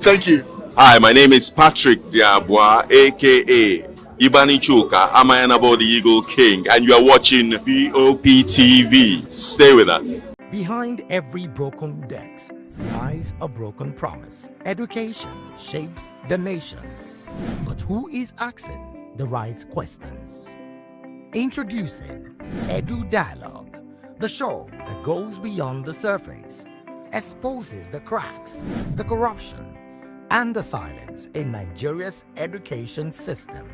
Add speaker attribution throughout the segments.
Speaker 1: Thank you.
Speaker 2: Hi, my name is Patrick Diabwa, aka Ibani Chuka, Amayanabo the Eagle King, and you are watching VOP TV. Stay with us.
Speaker 3: Behind every broken desk lies a broken promise. Education shapes the nations, but who is asking the right questions? Introducing Edu Dialogue, the show that goes beyond the surface, exposes the cracks, the corruption, and the silence in Nigeria's education system.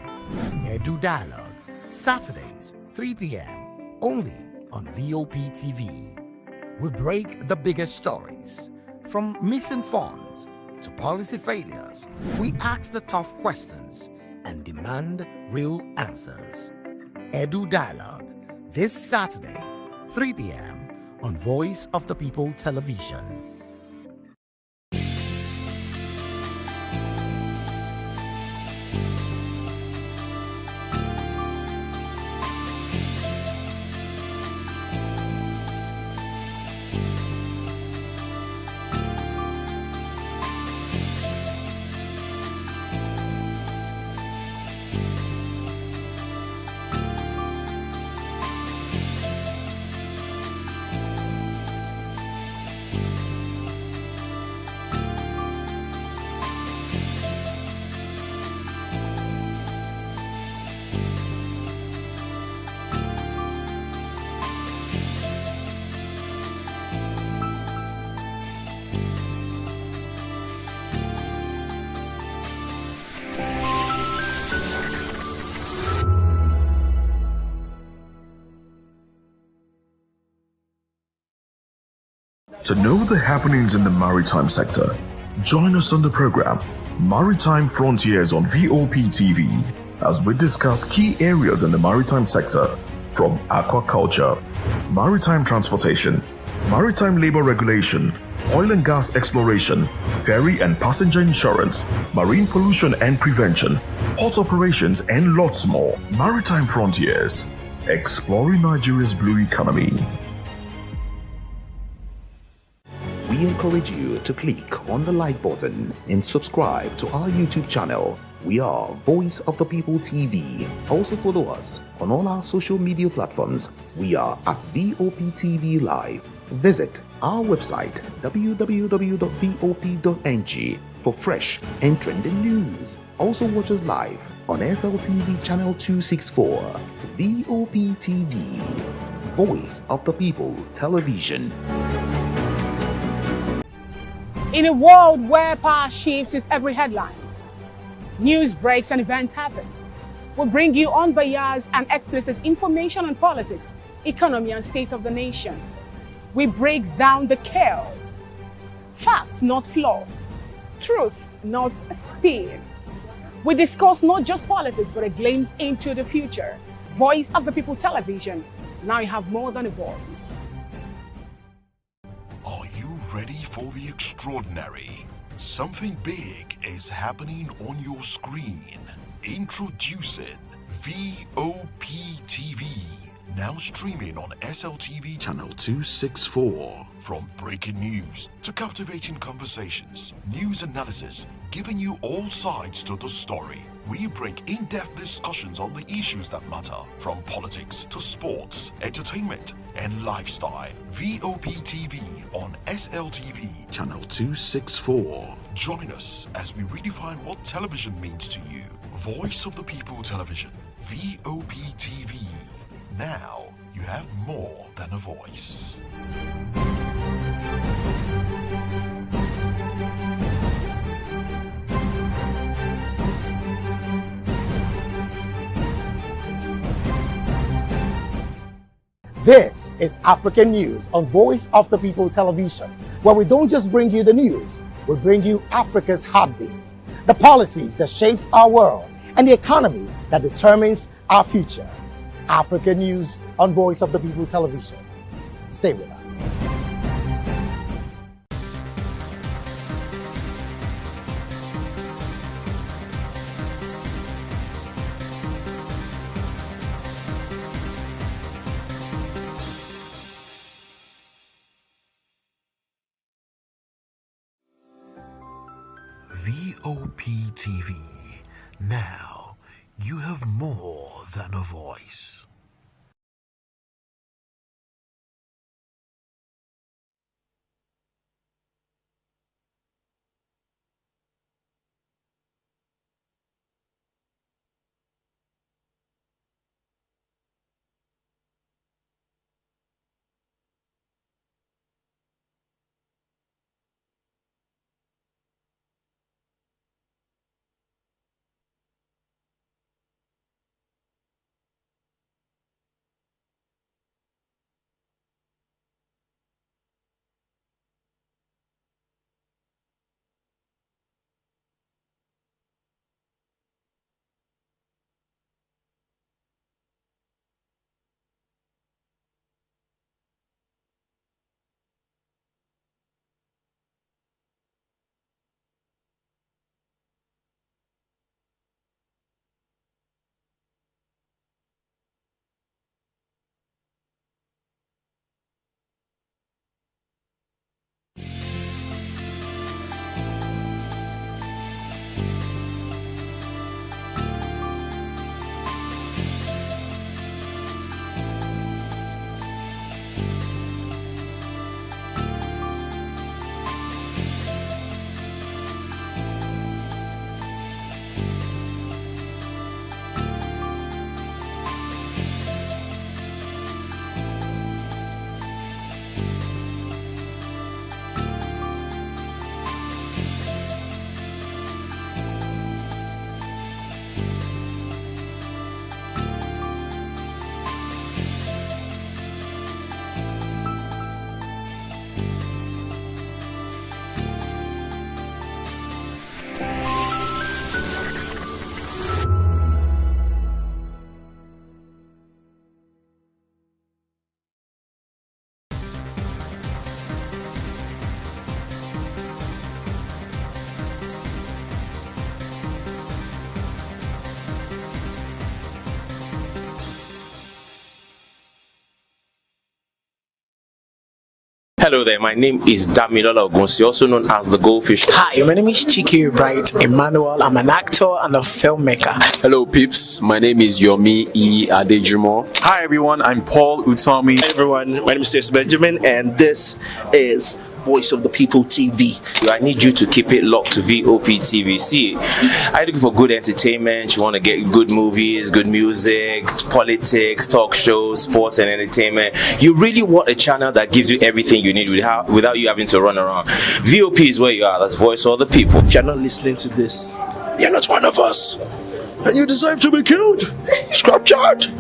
Speaker 3: Edu Dialogue, Saturdays, 3 p.m., only on VOP TV. We break the biggest stories, from missing funds to policy failures. We ask the tough questions and demand real answers. Edu Dialogue, this Saturday, 3 p.m. on Voice of the People Television.
Speaker 1: To know the happenings in the maritime sector, join us on the program Maritime Frontiers on VOP TV as we discuss key areas in the maritime sector from aquaculture, maritime transportation, maritime labor regulation, oil and gas exploration, ferry and passenger insurance, marine pollution and prevention, port operations, and lots more. Maritime Frontiers, exploring Nigeria's blue economy.
Speaker 4: We encourage you to click on the like button and subscribe to our YouTube channel. We are Voice of the People TV. Also follow us on all our social media platforms. We are at VOP TV Live. Visit our website www.vop.ng for fresh and trending news. Also watch us live on SLTV channel 264. VOP TV, Voice of the People Television.
Speaker 5: In a world where power shifts with every headlines, news breaks and events happens, we bring you unbiased and explicit information on politics, economy, and state of the nation. We break down the chaos. Facts, not fluff. Truth, not spin. We discuss not just politics, but a glimpse into the future. Voice of the People Television. Now you have more than a voice.
Speaker 6: Are you ready for the extraordinary? Something big is happening on your screen. Introducing VOP TV. Now streaming on SLTV channel 264. From breaking news to captivating conversations, news analysis, giving you all sides to the story. We break in-depth discussions on the issues that matter, from politics to sports, entertainment, and lifestyle. VOP TV on SLTV channel 264. Join us as we redefine what television means to you. Voice of the People Television, VOP TV. Now you have more than a voice.
Speaker 7: This is African News on Voice of the People Television, where we don't just bring you the news, we bring you Africa's heartbeats, the policies that shapes our world, and the economy that determines our future. African News on Voice of the People Television. Stay with us.
Speaker 6: VOP TV. Now, you have more than a voice.
Speaker 8: Hello there, my name is Damilola Ogunsi, also known as the Goldfish.
Speaker 9: Hi, my name is Chiki Bright Emmanuel. I'm an actor and a filmmaker.
Speaker 10: Hello peeps, my name is Yomi E. Adejumo.
Speaker 11: Hi everyone, I'm Paul Utomi.
Speaker 12: Hi everyone, my name is Stacey Benjamin and this is Voice of the People TV.
Speaker 8: I need you to keep it locked to VOP TV. See, are you looking for good entertainment? You want to get good movies, good music, politics, talk shows, sports and entertainment. You really want a channel that gives you everything you need without you having to run around. VOP is where you are. That's Voice of the People.
Speaker 12: If you're not listening to this, you're not one of us. And you deserve to be killed. Scrap chat.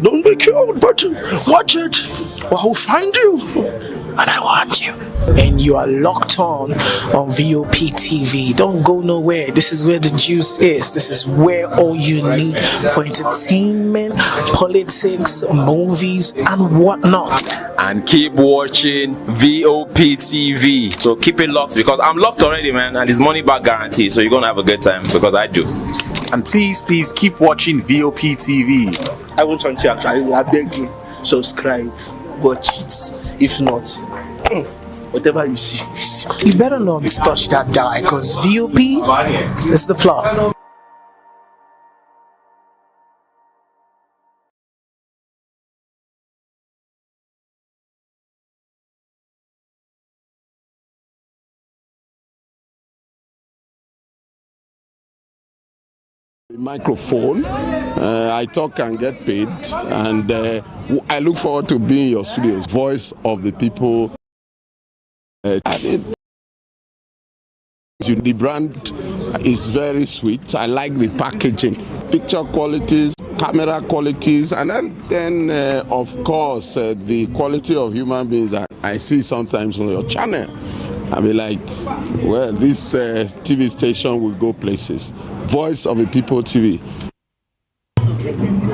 Speaker 12: Don't be killed, but watch it. Or I'll find you. And I want you.
Speaker 9: And you are locked on VOP TV. Don't go nowhere. This is where the juice is. This is where all you need for entertainment, politics, movies, and whatnot.
Speaker 10: And keep watching VOP TV.
Speaker 8: So keep it locked because I'm locked already, man, and it's money back guarantee. So you're gonna have a good time because I do.
Speaker 11: And please keep watching VOP TV.
Speaker 12: I won't want you actually. I beg you, subscribe, watch it. If not, whatever you see.
Speaker 9: You better not touch that guy because VOP is the plot.
Speaker 13: Microphone. I talk and get paid, and I look forward to being in your studios. Voice of the People. The brand is very sweet. I like the packaging, picture qualities, camera qualities, and then of course the quality of human beings that I see sometimes on your channel. I'll be like, well, this TV station will go places. Voice of the People TV.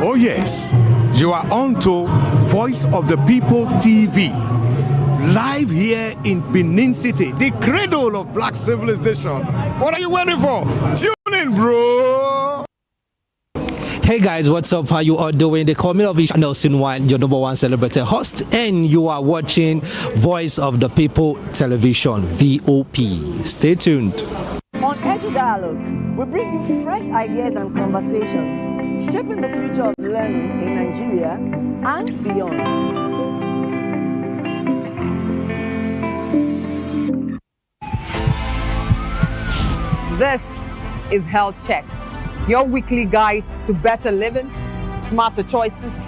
Speaker 14: Oh yes, you are on to Voice of the People TV. Live here in Benin City, the cradle of black civilization. What are you waiting for? Tune in, bro!
Speaker 15: Hey guys, what's up? How you all doing? They call me Nelson Wine, your #1 celebrity host, and you are watching Voice of the People Television, VOP. Stay tuned.
Speaker 5: On
Speaker 16: into dialogue. We bring you fresh ideas and conversations, shaping the future of learning in Nigeria and beyond.
Speaker 17: This is Health Check, your weekly guide to better living, smarter choices,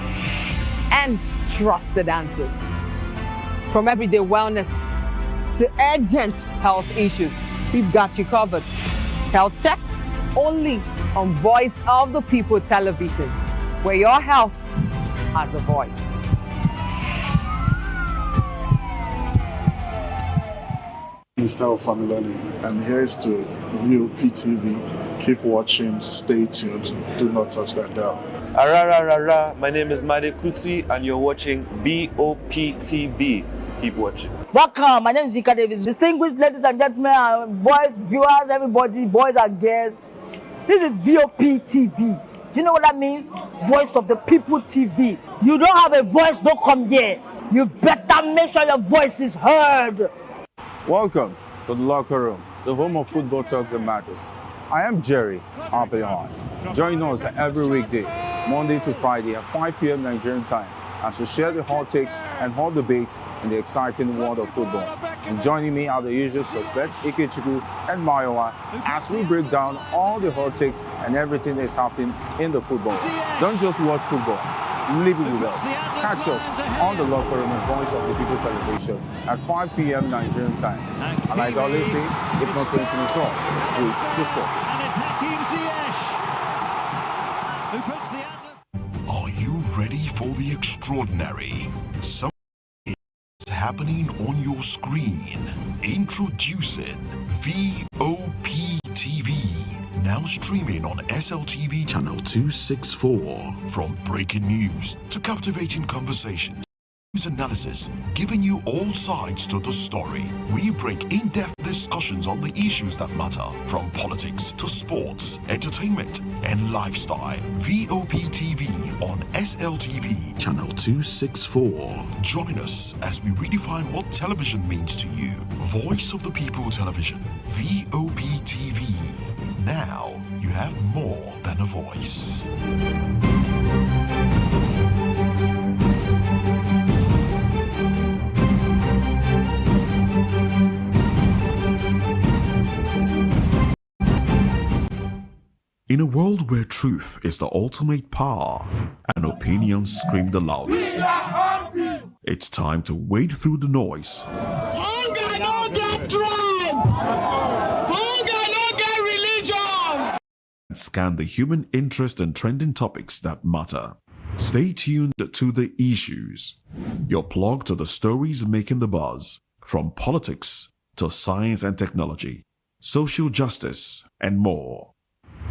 Speaker 17: and trusted answers. From everyday wellness to urgent health issues, we've got you covered. Health Check, only on Voice of the People television, where your health has a voice.
Speaker 18: Mr. Ofamiloni, and here's to VOP TV. Keep watching, stay tuned, do not touch that dial.
Speaker 19: My name is Made Kuti, and you're watching VOP TV. Keep watching.
Speaker 16: Welcome, my name is Zika Davis. Distinguished ladies and gentlemen, boys, viewers, everybody, boys and girls. This is VOP TV. Do you know what that means? Voice of the People TV. You don't have a voice, don't come here. You better make sure your voice is heard.
Speaker 20: Welcome to the locker room, the home of football talk that matters. I am Jerry Arpayon. Join us every weekday, Monday to Friday at 5 p.m. Nigerian time, as we share the hot takes and hot debates in the exciting world of football. And joining me are the usual suspects, Ikechukwu and Mayowa, as we break down all the hot takes and everything that's happening in the football. Don't just watch football, live it with us. Catch us on the locker room and Voice of the People television at 5 p.m. Nigerian time. And like I always say, if not going to talk, please discuss.
Speaker 21: And it's Hakim Ziyech who puts the Atlas.
Speaker 6: Are you ready for the extraordinary? Something is happening on your screen. Introducing VOP TV. Now streaming on SLTV channel 264. From breaking news to captivating conversations, news analysis, giving you all sides to the story. We break in-depth discussions on the issues that matter, from politics to sports, entertainment, and lifestyle. VOP TV on SLTV channel 264. Join us as we redefine what television means to you. Voice of the People television. VOP TV. Now you have more than a voice.
Speaker 1: In a world where truth is the ultimate power and opinions scream the loudest, it's time to wade through the noise.
Speaker 21: Hunger no get tribe! Hunger no get religion!
Speaker 1: And scan the human interest and trending topics that matter. Stay tuned to The Issues, your plug to the stories making the buzz, from politics to science and technology, social justice, and more.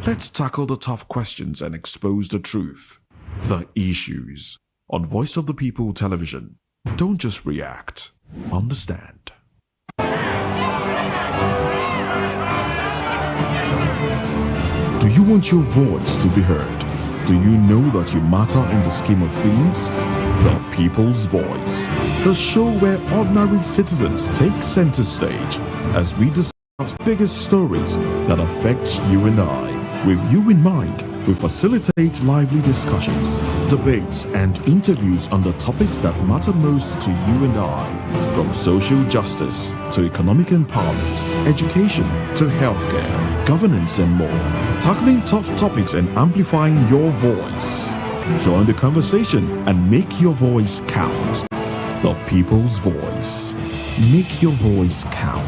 Speaker 1: Let's tackle the tough questions and expose the truth. The Issues on Voice of the People television. Don't just react, understand. Do you want your voice to be heard? Do you know that you matter in the scheme of things? The People's Voice, the show where ordinary citizens take center stage as we discuss biggest stories that affect you and I. With you in mind, we facilitate lively discussions, debates, and interviews on the topics that matter most to you and I, from social justice to economic empowerment, education to healthcare, governance, and more, tackling tough topics and amplifying your voice. Join the conversation and make your voice count. The People's Voice. Make your voice count.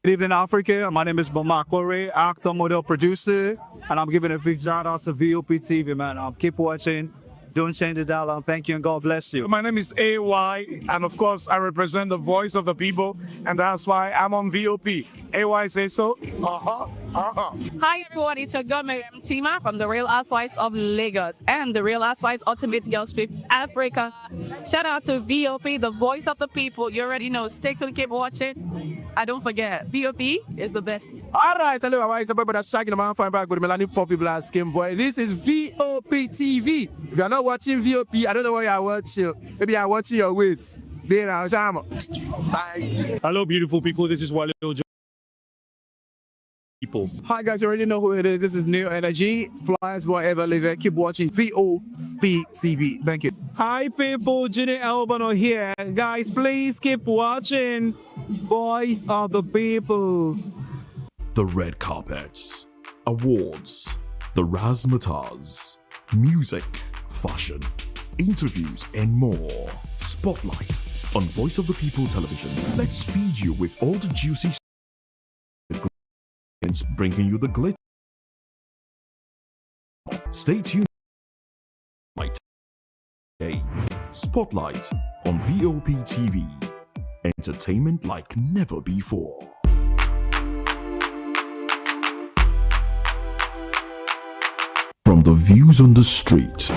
Speaker 22: Good evening, Africa. My name is Bamakore, actor, model, producer, and I'm giving a big shout out to VOP TV, man. Keep watching. Don't change the dial. Thank you and God bless you.
Speaker 23: My name is AY, and of course, I represent the voice of the people, and that's why I'm on VOP. AY say so.
Speaker 24: Hi everyone, it's your girl Miriam Tima from The Real Housewives of Lagos and The Real Housewives Ultimate Girls Trip Africa. Shout out to VOP, the voice of the people. You already know. Stay tuned, keep watching. And don't forget, VOP is the best.
Speaker 22: Alright, hello, everyone. It's a boy that's shaking the man fine back with Melanie Poppy Black Skin Boy. This is VOP TV. If you're not watching VOP, I don't know why you're watching. Maybe you're watching your weight. Bye.
Speaker 23: Hello, beautiful people. This is Wale
Speaker 22: people. Hi guys, you already know who it is. This is New Energy. Flyers wherever live. Keep watching VOP TV. Thank you. Hi people, Junior Albano here. Guys, please keep watching Voice of the People.
Speaker 1: The red carpets, awards, the razzmatazz, music, fashion, interviews, and more. Spotlight on Voice of the People television. Let's feed you with all the juicy bringing you the glitz. Stay tuned. Spotlight on VOP TV. Entertainment like never before. From the views on the street,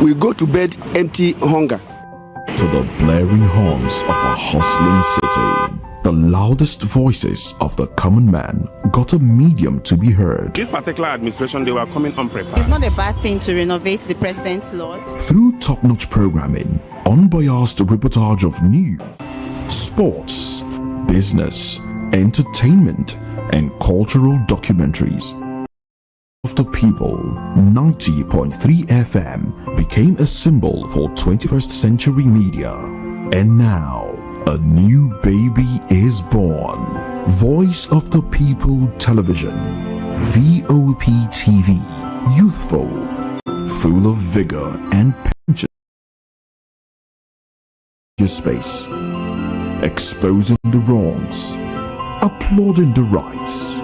Speaker 2: we go to bed empty hunger,
Speaker 1: to the blaring horns of a hustling city. The loudest voices of the common man got a medium to be heard.
Speaker 3: This particular administration, they were coming unprepared.
Speaker 4: It's not a bad thing to renovate the president's lodge.
Speaker 1: Through top-notch programming, unbiased reportage of news, sports, business, entertainment, and cultural documentaries. Of the People, 90.3 FM became a symbol for 21st century media. And now, a new baby is born. Voice of the People Television, VOP TV, youthful, full of vigor and passion. Your space, exposing the wrongs, applauding the rights,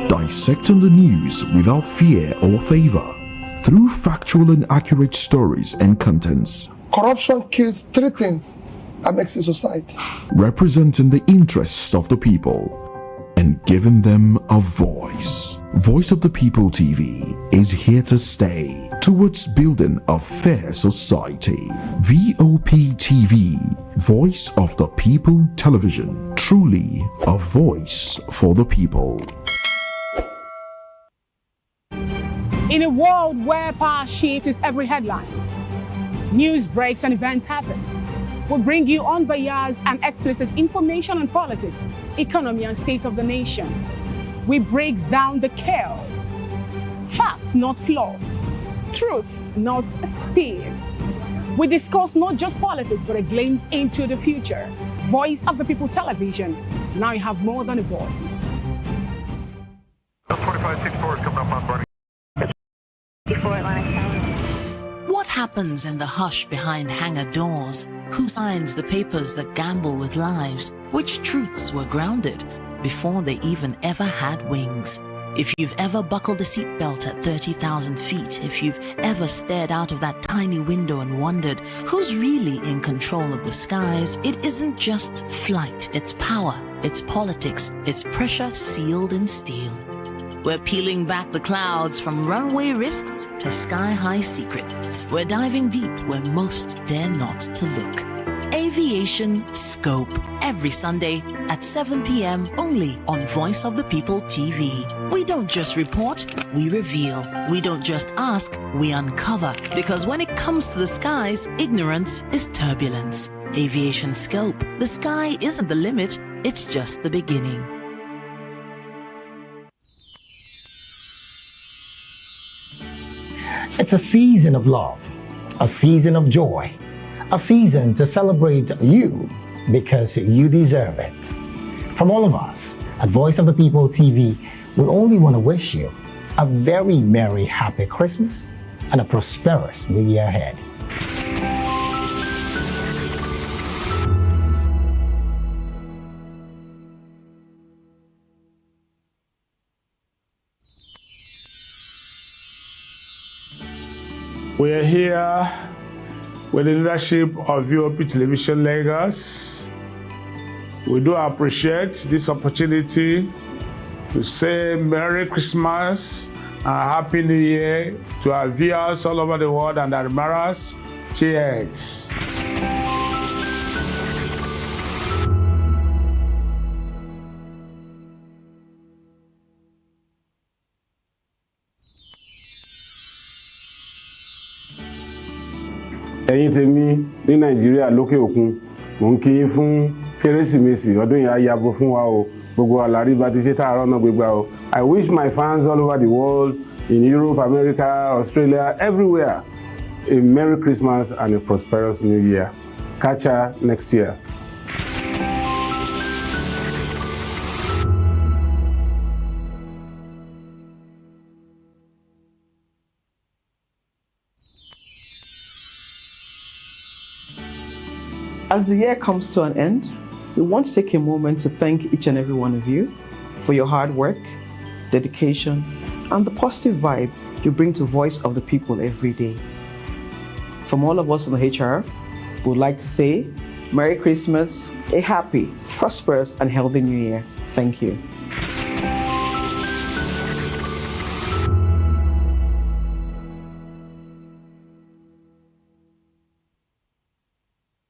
Speaker 1: dissecting the news without fear or favor, through factual and accurate stories and contents.
Speaker 7: Corruption kills three things that makes a society.
Speaker 1: Representing the interests of the people and giving them a voice. Voice of the People TV is here to stay towards building a fair society. VOP TV, Voice of the People Television, truly a voice for the people.
Speaker 5: In a world where power shifts its every headlines, news breaks and events happens, we bring you unbiased and explicit information on politics, economy, and state of the nation. We break down the chaos. Facts, not fluff. Truth, not spin. We discuss not just politics, but a glimpse into the future. Voice of the People Television. Now you have more than a voice.
Speaker 25: 2564 is coming up on Barney.
Speaker 26: What happens in the hush behind hangar doors? Who signs the papers that gamble with lives? Which truths were grounded before they even ever had wings? If you've ever buckled a seatbelt at 30,000 feet, if you've ever stared out of that tiny window and wondered who's really in control of the skies, it isn't just flight, it's power, it's politics, it's pressure sealed in steel. We're peeling back the clouds from runway risks to sky-high secrets. We're diving deep where most dare not to look. Aviation Scope, every Sunday at 7 p.m. only on Voice of the People TV. We don't just report, we reveal. We don't just ask, we uncover. Because when it comes to the skies, ignorance is turbulence. Aviation Scope, the sky isn't the limit, it's just the beginning.
Speaker 27: It's a season of love, a season of joy, a season to celebrate you because you deserve it. From all of us at Voice of the People TV, we only want to wish you a very merry, happy Christmas and a prosperous new year ahead.
Speaker 23: We are here with the leadership of VOP Television Lagos. We do appreciate this opportunity to say Merry Christmas and Happy New Year to our viewers all over the world and admirers. Cheers.
Speaker 28: ẹ̀yin tèmi ní Nàìjíríà lókè òkun mò ń kí yín fún Kérésìmesì ọdún yìí á yabo fún wa o
Speaker 8: I wish my fans all over the world, in Europe, America, Australia, everywhere, a Merry Christmas and a prosperous New Year. Catch ya next year.
Speaker 9: As the year comes to an end, we want to take a moment to thank each and every one of you for your hard work, dedication, and the positive vibe you bring to Voice of the People every day. From all of us on the HR, we would like to say Merry Christmas, a happy, prosperous, and healthy New Year. Thank you.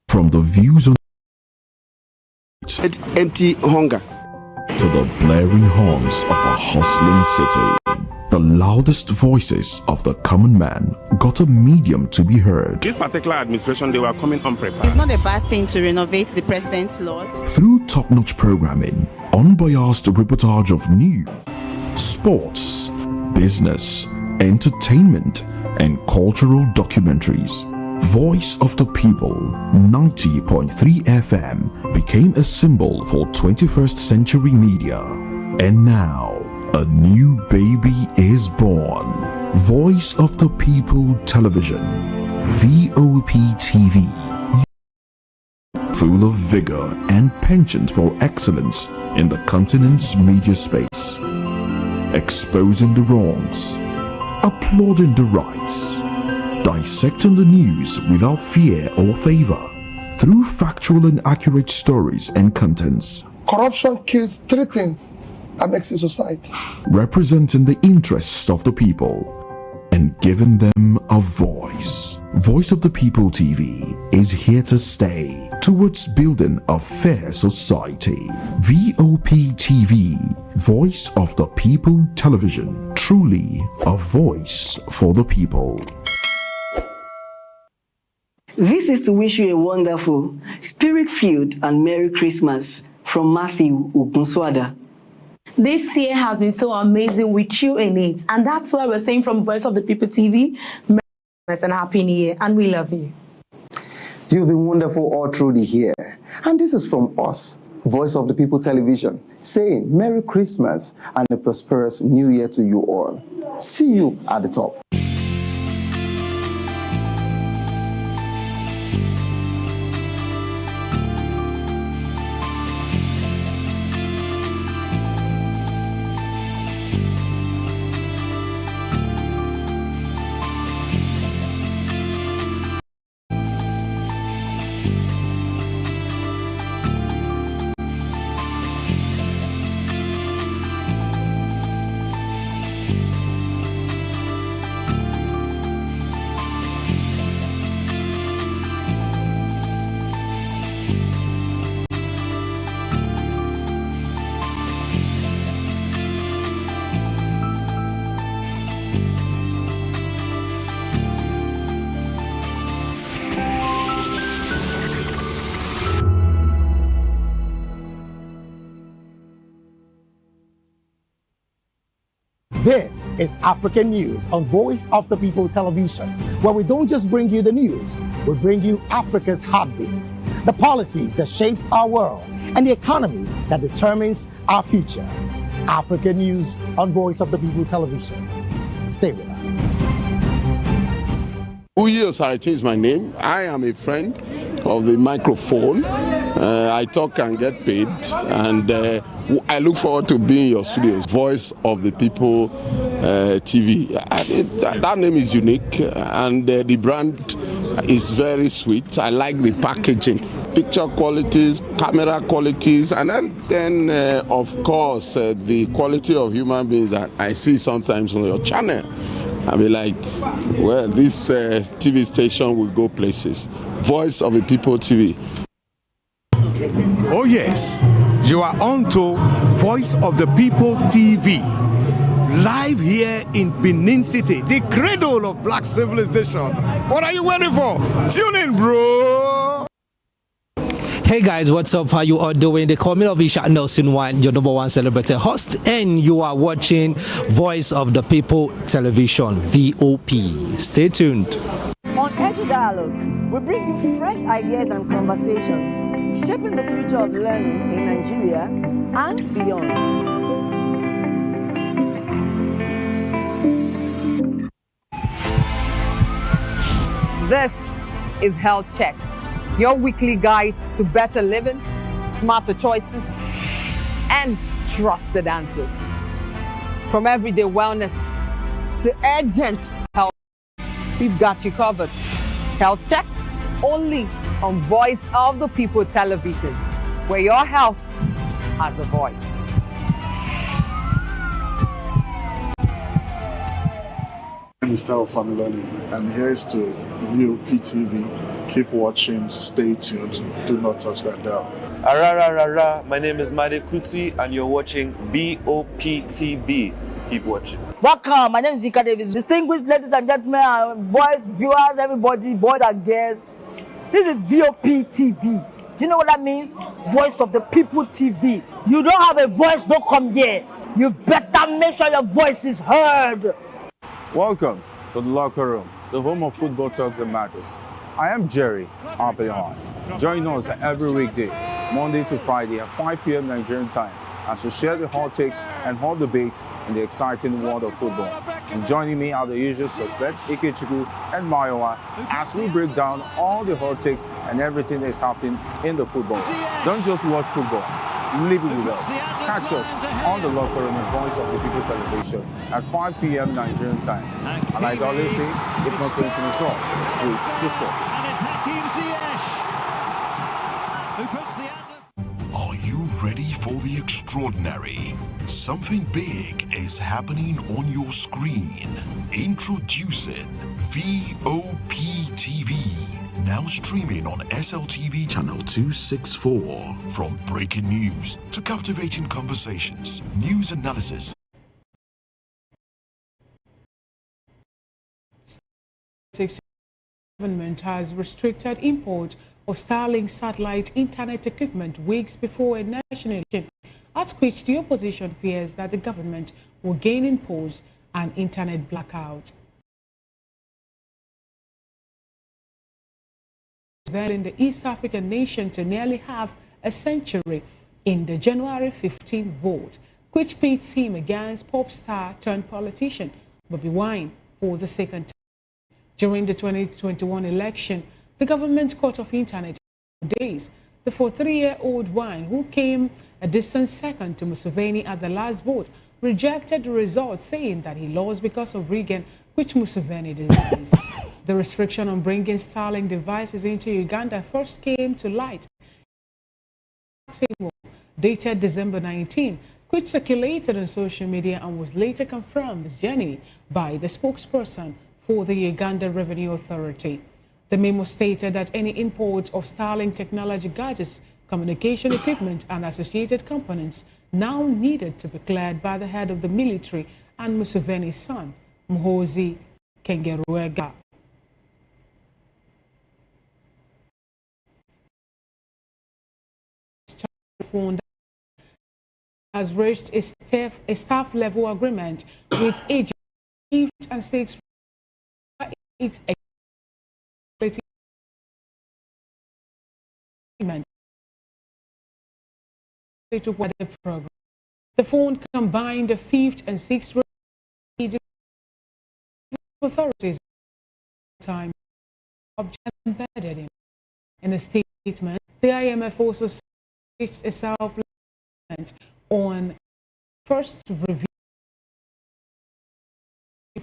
Speaker 1: From the views on
Speaker 2: empty hunger
Speaker 1: to the blaring horns of a hustling city, the loudest voices of the common man got a medium to be heard.
Speaker 3: This particular administration, they were coming unprepared.
Speaker 4: It's not a bad thing to renovate the president's lodge.
Speaker 1: Through top-notch programming, unbiased reportage of news, sports, business, entertainment, and cultural documentaries, Voice of the People 90.3 FM became a symbol for 21st century media. And now, a new baby is born. Voice of the People Television, VOP TV. Full of vigor and penchant for excellence in the continent's media space. Exposing the wrongs, applauding the rights, dissecting the news without fear or favor, through factual and accurate stories and contents.
Speaker 7: Corruption kills three things and makes a society.
Speaker 1: Representing the interests of the people and giving them a voice. Voice of the People TV is here to stay towards building a fair society. VOP TV, Voice of the People Television, truly a voice for the people.
Speaker 10: This is to wish you a wonderful, spirit-filled and Merry Christmas from Matthew Ugunswada.
Speaker 11: This year has been so amazing with you in it, and that's why we're saying from Voice of the People TV, Merry Christmas and Happy New Year, and we love you.
Speaker 12: You've been wonderful all through the year, and this is from us, Voice of the People Television, saying Merry Christmas and a prosperous New Year to you all. See you at the top.
Speaker 27: This is African News on Voice of the People Television, where we don't just bring you the news, we bring you Africa's heartbeats, the policies that shapes our world, and the economy that determines our future. African News on Voice of the People Television. Stay with us.
Speaker 13: Uye Osarete is my name. I am a friend of the microphone. I talk and get paid, and I look forward to being in your studios. Voice of the People TV. That name is unique, and the brand is very sweet. I like the packaging, picture qualities, camera qualities, and then of course, the quality of human beings that I see sometimes on your channel. I'll be like, well, this TV station will go places. Voice of the People TV.
Speaker 14: Oh yes, you are on to Voice of the People TV. Live here in Benin City, the cradle of black civilization. What are you waiting for? Tune in, bro!
Speaker 6: Hey guys, what's up? How you all doing? They call me Ovisha Nelson One, your #1 celebrity host, and you are watching Voice of the People Television, VOP. Stay tuned.
Speaker 15: On Edu Dialogue, we bring you fresh ideas and conversations, shaping the future of learning in Nigeria and beyond.
Speaker 16: This is Health Check, your weekly guide to better living, smarter choices, and trusted answers. From everyday wellness to urgent health, we've got you covered. Health Check, only on Voice of the People Television, where your health has a voice.
Speaker 17: Minister of Family, and here's to VOP TV. Keep watching, stay tuned, do not touch that dial.
Speaker 18: My name is Made Kuti and you're watching VOP TV. Keep watching.
Speaker 19: Welcome, my name is Zika Davis. Distinguished ladies and gentlemen, boys, viewers, everybody, boys and girls. This is VOP TV. Do you know what that means? Voice of the People TV. You don't have a voice, don't come here. You better make sure your voice is heard.
Speaker 20: Welcome to the locker room, the home of football talk that matters. I am Jerry Arpillon. Join us every weekday, Monday to Friday at 5 p.m. Nigerian time, as we share the hot takes and hot debates in the exciting world of football. And joining me are the usual suspects, Ikechukwu and Mayowa, as we break down all the hot takes and everything that's happening in the football. Don't just watch football, live it with us. Catch us on the locker room and Voice of the People Television at 5 p.m. Nigerian time. And like I always say, if not going to the talk, please discuss.
Speaker 21: And it's Hakim Ziyech who puts the Atlas.
Speaker 1: Are you ready for the extraordinary? Something big is happening on your screen. Introducing VOP TV. Now streaming on SLTV channel 264. From breaking news to captivating conversations, news analysis.
Speaker 5: The government has restricted import of Starlink satellite internet equipment weeks before a national election, at which the opposition fears that the government will gain impose an internet blackout. Then in the East African nation to nearly half a century in the January 15 vote, which pits him against pop star turned politician Bobby Wine for the second time. During the 2021 election, the government cut off internet for days. The 43-year-old Wine, who came a distant second to Museveni at the last vote, rejected the results, saying that he lost because of rigging, which Museveni denies. The restriction on bringing Starlink devices into Uganda first came to light dated December 19, which circulated on social media and was later confirmed as genuine by the spokesperson for the Uganda Revenue Authority. The memo stated that any imports of Starlink technology gadgets, communication equipment and associated components now needed to be cleared by the head of the military and Museveni's son, Muhoozi Kainerugaba. Has reached a staff level agreement with Egypt and 6 the program. The phone combined the 5th and 6th Egypt authorities time embedded in a statement. The IMF also reached a self-agreement on first review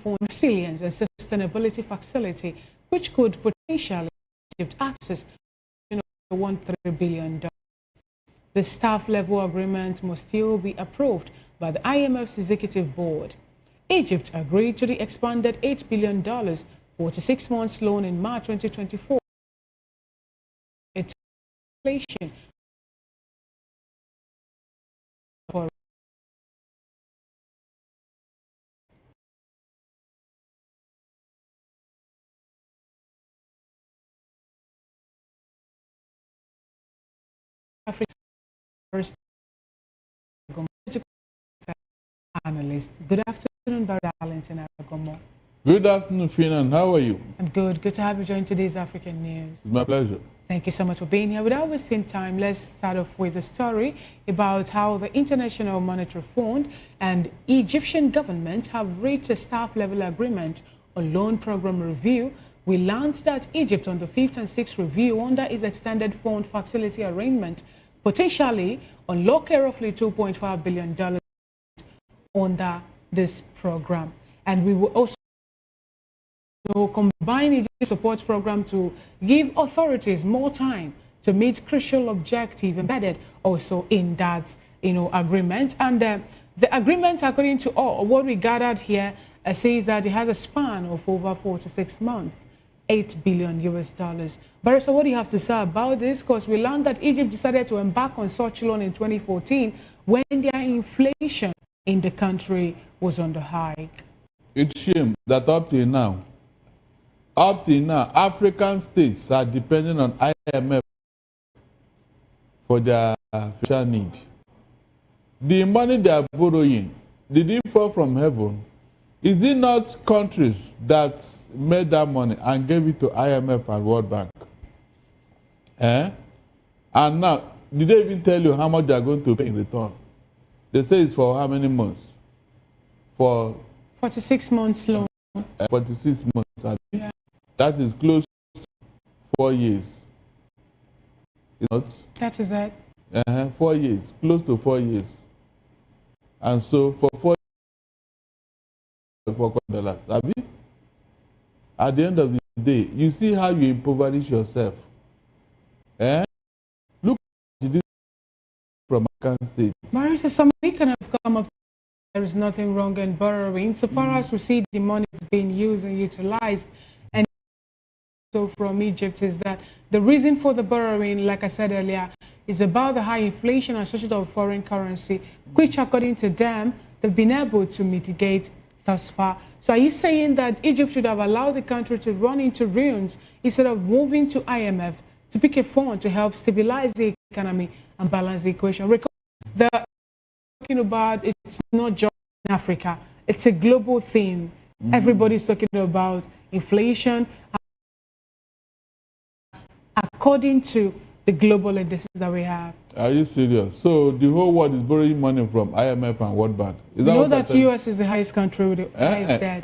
Speaker 5: for resilience and sustainability facility, which could potentially Egypt access to $1.3 billion. The staff-level agreement must still be approved by the IMF's executive board. Egypt agreed to the expanded $8 billion 46 months loan in March 2024. Inflation First, analyst. Good afternoon, Barry Darlington Aragomo.
Speaker 8: Good afternoon, Finan. How are you?
Speaker 5: I'm good. Good to have you join today's African News.
Speaker 8: It's my pleasure.
Speaker 5: Thank you so much for being here. Without wasting time, let's start off with a story about how the International Monetary Fund and Egyptian government have reached a staff-level agreement on loan program review. We learned that Egypt on the 5th and 6th review under its extended fund facility arrangement potentially unlock roughly $2.5 billion under this program. And we will also combine Egypt support program to give authorities more time to meet crucial objective embedded also in that agreement. And the agreement, according to what we gathered here, says that it has a span of over 4 to 6 months, $8 billion US. But so what do you have to say about this? Because we learned that Egypt decided to embark on such loan in 2014 when their inflation in the country was on the hike.
Speaker 8: It's shame that up till now, African states are depending on IMF for their financial need. The money they are borrowing, did it fall from heaven? Is it not countries that made that money and gave it to IMF and World Bank? And now, did they even tell you how much they are going to pay in return? They say it's for how many months? For
Speaker 5: 46 months loan.
Speaker 8: 46 months. Yeah. That is close to 4 years. Not?
Speaker 5: That is it.
Speaker 8: 4 years, close to 4 years. And so for $4 at the end of the day, you see how you impoverish yourself. Look at this from African states.
Speaker 5: Marisa, somebody can have come up. There is nothing wrong in borrowing. So far as we see the money is being used and utilized, and so from Egypt is that the reason for the borrowing, like I said earlier, is about the high inflation associated with foreign currency, which according to them, they've been able to mitigate thus far. So are you saying that Egypt should have allowed the country to run into ruins instead of moving to IMF to pick a fund to help stabilize the economy and balance the equation? The talking about it's not just in Africa, it's a global thing. Everybody's talking about inflation according to the global indices that we have.
Speaker 8: Are you serious? So the whole world is borrowing money from IMF and World Bank.
Speaker 5: You know that the US is the highest country with the highest debt.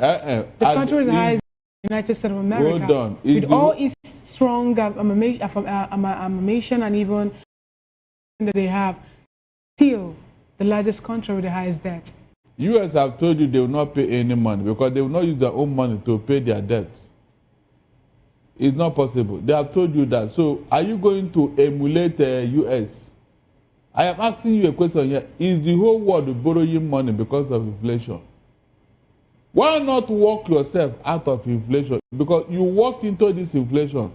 Speaker 5: The country is the highest in the United States of America.
Speaker 8: Hold on.
Speaker 5: With all its strong animation and even that they have, still the largest country with the highest debt.
Speaker 8: US have told you they will not pay any money because they will not use their own money to pay their debts. It's not possible. They have told you that. So are you going to emulate US? I am asking you a question here. Is the whole world borrowing money because of inflation? Why not work yourself out of inflation? Because you walked into this inflation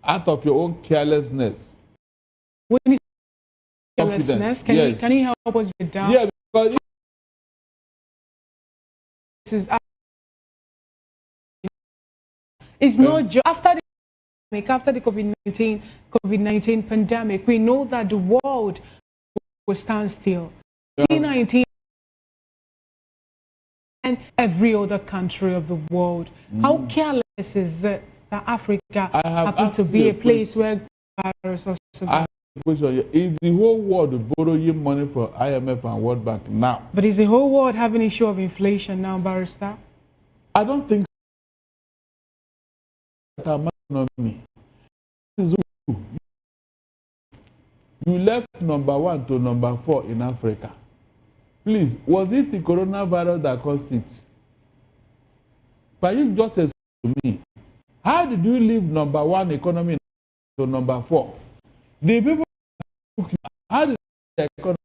Speaker 8: out of your own carelessness.
Speaker 5: When you say carelessness, can you help us with that?
Speaker 8: Yeah, because
Speaker 5: it's not just after the COVID-19 pandemic, we know that the world will stand still. COVID-19 and every other country of the world. How careless is it that Africa happens to be a place where virus also goes?
Speaker 8: Is the whole world borrowing money from IMF and World Bank now?
Speaker 5: But is the whole world having an issue of inflation now, Barrister?
Speaker 8: I don't think so. You left number 1 to number 4 in Africa. Please, was it the coronavirus that caused it? But you just explain to me, how did you leave number 1 economy to number 4? The people, how did the economy?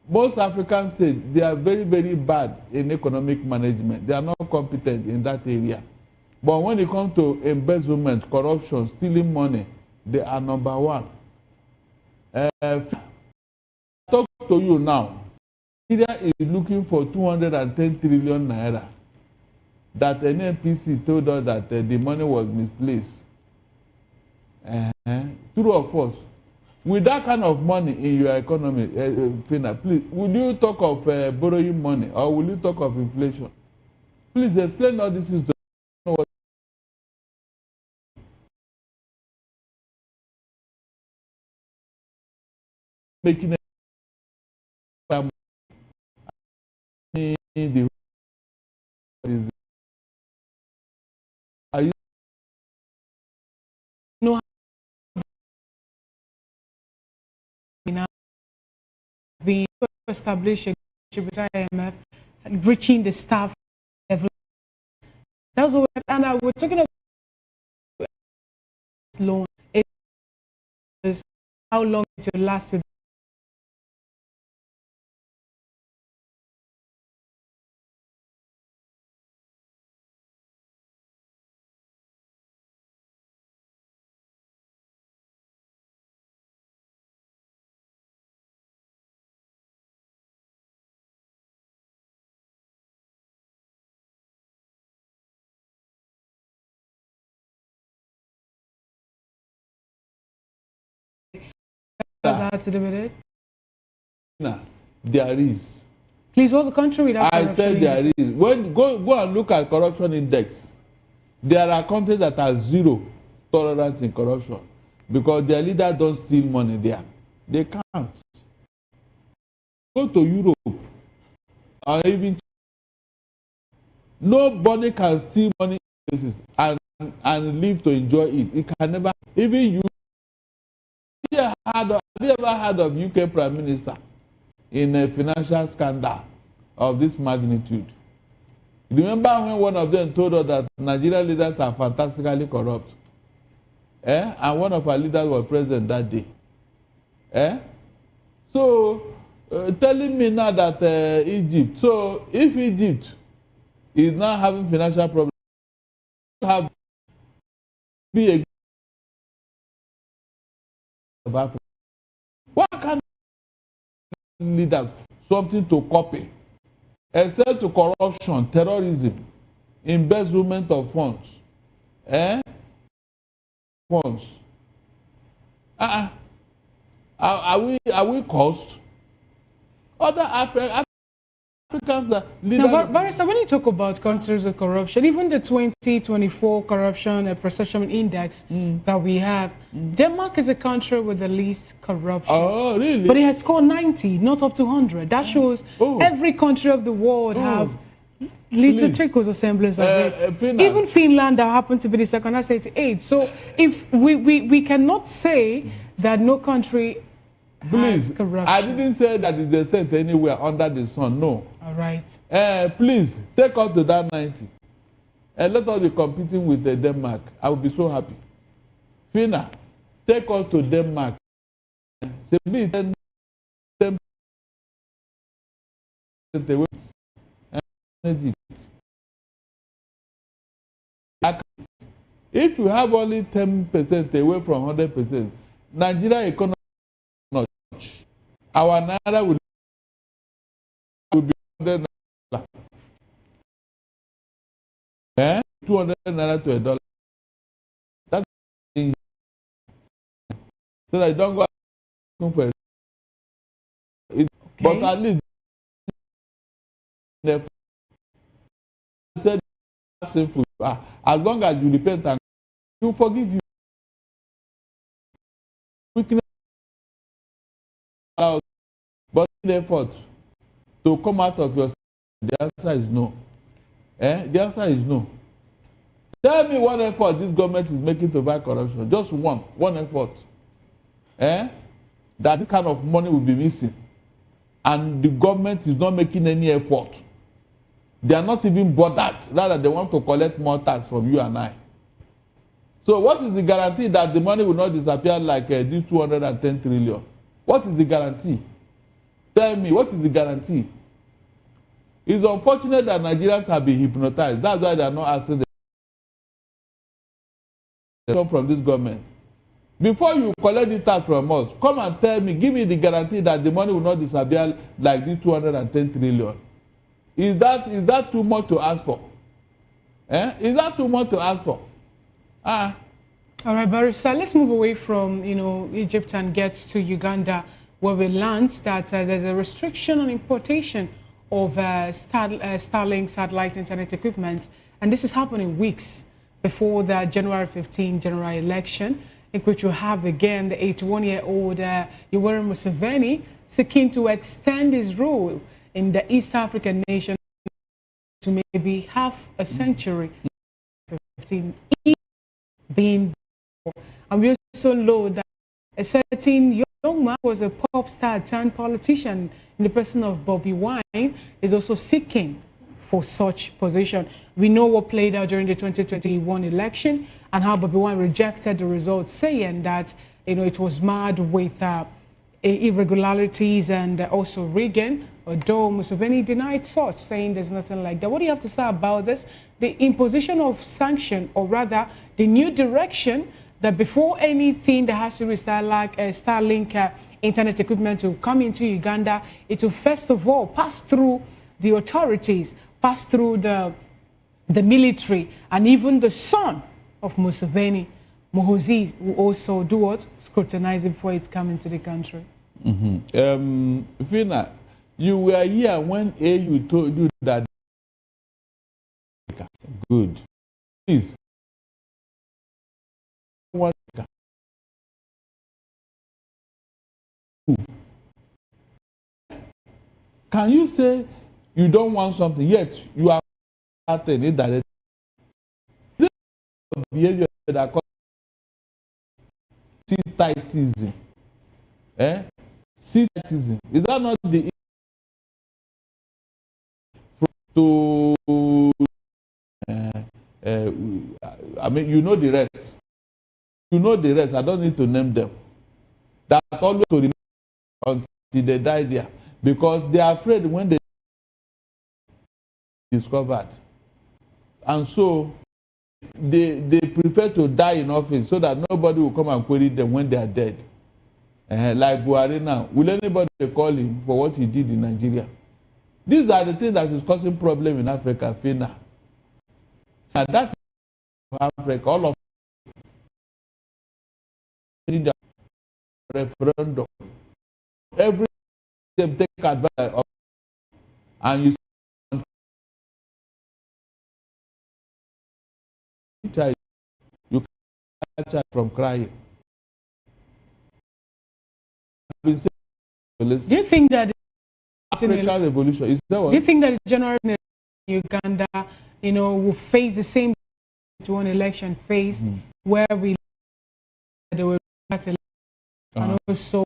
Speaker 8: Most African states, they are very, very bad in economic management. They are not competent in that area. But when it comes to embezzlement, corruption, stealing money, they are number 1. Talk to you now. Nigeria is looking for 210 trillion naira. That NNPC told us that the money was misplaced. True or false? With that kind of money in your economy, Fina, please, will you talk of borrowing money or will you talk of inflation? Please explain all this is to know what making the are you
Speaker 5: know now being established with IMF, reaching the staff level. That's what, and we're talking about loan. It is how long it will last with. Does that have to do with it?
Speaker 8: No, there is.
Speaker 5: Please, what's the country without corruption?
Speaker 8: I said there is. When go and look at corruption index, there are countries that have zero tolerance in corruption because their leaders don't steal money there. They can't. Go to Europe or even nobody can steal money and live to enjoy it. It can never. Even you. Have you ever heard of UK Prime Minister in a financial scandal of this magnitude? Remember when one of them told us that Nigerian leaders are fantastically corrupt? And one of our leaders was president that day. So, telling me now that Egypt, so if Egypt is now having financial problems, have be a of Africa. Why can't leaders something to copy? Except to corruption, terrorism, embezzlement of funds. Funds. Are we cost? Other Africans that leaders.
Speaker 5: Now, Barrister, when you talk about countries with corruption, even the 2024 corruption and perception index that we have, Denmark is a country with the least corruption.
Speaker 8: Oh, really?
Speaker 5: But it has scored 90, not up to 100. That shows every country of the world have little trickles or semblance of it. Even Finland, that happened to be the second, has 88. So if we cannot say that no country.
Speaker 8: Please, I didn't say that it's a cent anywhere under the sun. No.
Speaker 5: All right.
Speaker 8: Please take us to that 90. Let us be competing with Denmark. I will be so happy. Fina, take us to Denmark. Be 10% away. If you have only 10% away from 100%, Nigeria economy. Our naira will be 100 naira. 200 naira to $1. That's so that you don't go looking for it. But at least said sinful. As long as you repent and you forgive you. Weakness. But in effort to come out of your sin, the answer is no. The answer is no. Tell me one effort this government is making to fight corruption. Just one effort. That this kind of money will be missing. And the government is not making any effort. They are not even bothered. Rather, they want to collect more tax from you and I. So what is the guarantee that the money will not disappear like this 210 trillion? What is the guarantee? Tell me, what is the guarantee? It's unfortunate that Nigerians have been hypnotized. That's why they are not asking them from this government. Before you collect the tax from us, come and tell me, give me the guarantee that the money will not disappear like this 210 trillion. Is that too much to ask for? Is that too much to ask for?
Speaker 5: All right, Barrister, let's move away from, Egypt and get to Uganda, where we learned that there's a restriction on importation of Starlink satellite internet equipment. And this is happening weeks before the January 15 general election, in which we have again the 81-year-old Yoweri Museveni seeking to extend his rule in the East African nation to maybe half a century. 15 being, and we also know that a certain young man was a pop star turned politician in the person of Bobby Wine is also seeking for such position. We know what played out during the 2021 election and how Bobby Wine rejected the results, saying that it was marred with irregularities and also rigging, although Museveni denied such, saying there's nothing like that. What do you have to say about this? The imposition of sanction, or rather the new direction that before anything that has to be Starlink internet equipment to come into Uganda, it will first of all pass through the authorities, pass through the military, and even the son of Museveni, Muhoozi, will also do what? Scrutinize it before it's coming to the country.
Speaker 8: Fina, you were here when AU told you that. Good. Please. Can you say you don't want something, yet you are starting it directly? This behavior that causes Sithitism. Sithitism. Is that not the to I mean, you know the rest. You know the rest. I don't need to name them. That always to remain until they die there, because they are afraid when they discovered, and so they prefer to die in office so that nobody will come and query them when they are dead. Like Buhari now, will anybody call him for what he did in Nigeria? These are the things that is causing problem in Africa, Fina. And that is Africa, all of the referendum. Every them take advantage of, and you you catch her from crying.
Speaker 5: Do you think that
Speaker 8: African revolution is that what?
Speaker 5: Do you think that the general in Uganda, will face the same one election faced where there were and also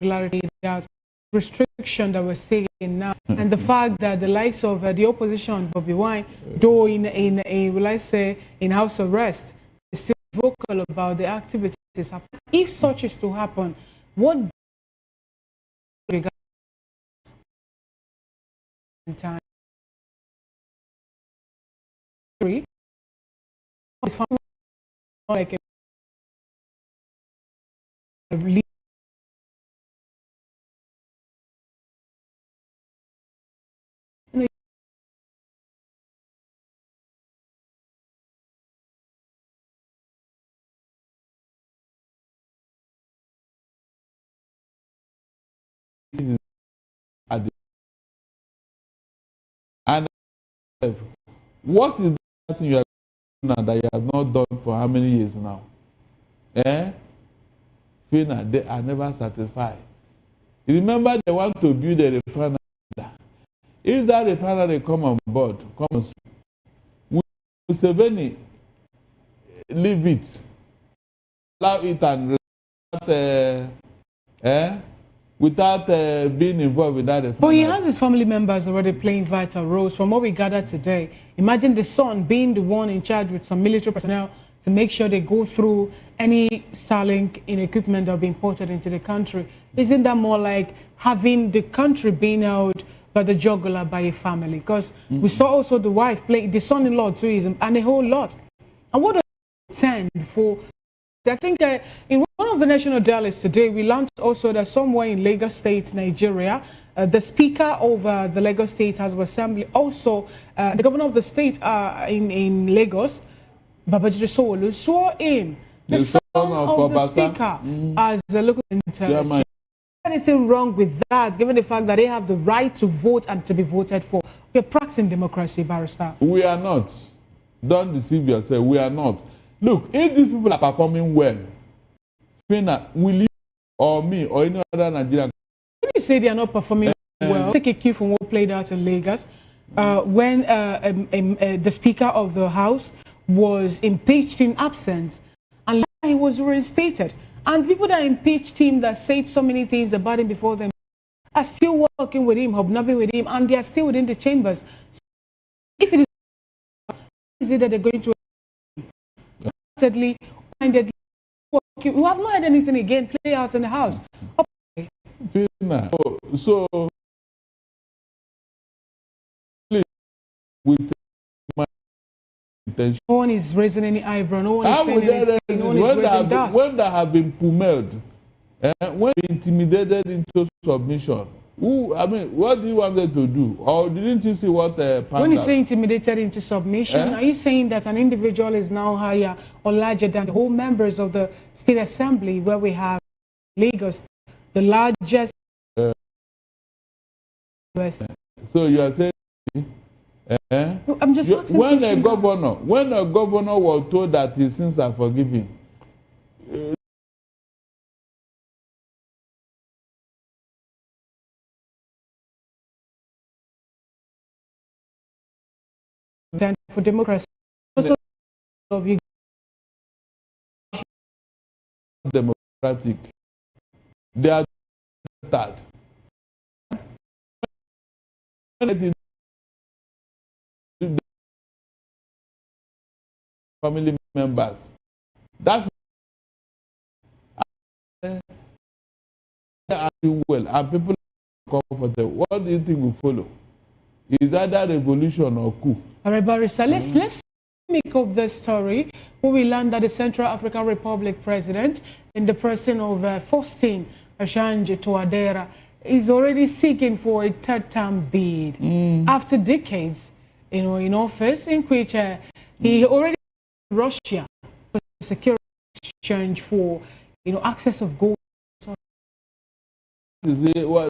Speaker 5: regularity that restriction that we're seeing now, and the fact that the likes of the opposition, Bobby Wine, though in house arrest, is still vocal about the activities happening. If such is to happen, what time? Like a
Speaker 8: and what is that thing you have done that you have not done for how many years now? Fina, they are never satisfied. Remember, they want to build a refinery. If that refinery come on board, Museveni leave it, allow it, and without being involved in that refinery.
Speaker 5: But he has his family members already playing vital roles. From what we gathered today, imagine the son being the one in charge with some military personnel to make sure they go through any Starlink equipment that will be imported into the country. Isn't that more like having the country being held by the jugular by a family? Because we saw also the wife play, the son-in-law too, and a whole lot. And what does it stand for I think in one of the national dailies today, we learned also that somewhere in Lagos State, Nigeria, the Speaker of the Lagos State House of Assembly, also the governor of the state in Lagos, Babajide Sanwo-Olu, swore in the son of the Speaker as a local intelligence. Anything wrong with that, given the fact that they have the right to vote and to be voted for? We're practicing democracy, Barrister.
Speaker 8: We are not. Don't deceive yourself. We are not. Look, if these people are performing well, Fina, will you or me or any other Nigerian?
Speaker 5: When you say they are not performing well, take a cue from what played out in Lagos when the Speaker of the House was impeached in absence and he was reinstated. And people that impeached him, that said so many things about him before them, are still working with him, hobnobbing with him, and they are still within the chambers. So if it is it that they're going to mindedly, we have not had anything again play out in the House. Okay.
Speaker 8: So please, with my intention.
Speaker 5: No one is raising any eyebrow. No one is saying anything. No one is raising dust.
Speaker 8: When they have been pummeled, when intimidated into submission, what do you want them to do? Or didn't you see what
Speaker 5: when you say intimidated into submission, are you saying that an individual is now higher or larger than the whole members of the State Assembly, where we have Lagos, the largest?
Speaker 8: So you are saying,
Speaker 5: I'm just asking
Speaker 8: when a governor was told that his sins are forgiven,
Speaker 5: for democracy, also of you
Speaker 8: democratic, they are third. Family members, that are doing well and people are comfortable. What do you think will follow? Is that revolution or coup?
Speaker 5: All right, Barrister, let's make up this story where we learned that the Central African Republic president, in the person of Faustin Archange Touadera, is already seeking for a third-term bid after decades, in office, in which he already Russia for security exchange for access of gold.
Speaker 8: Is it what?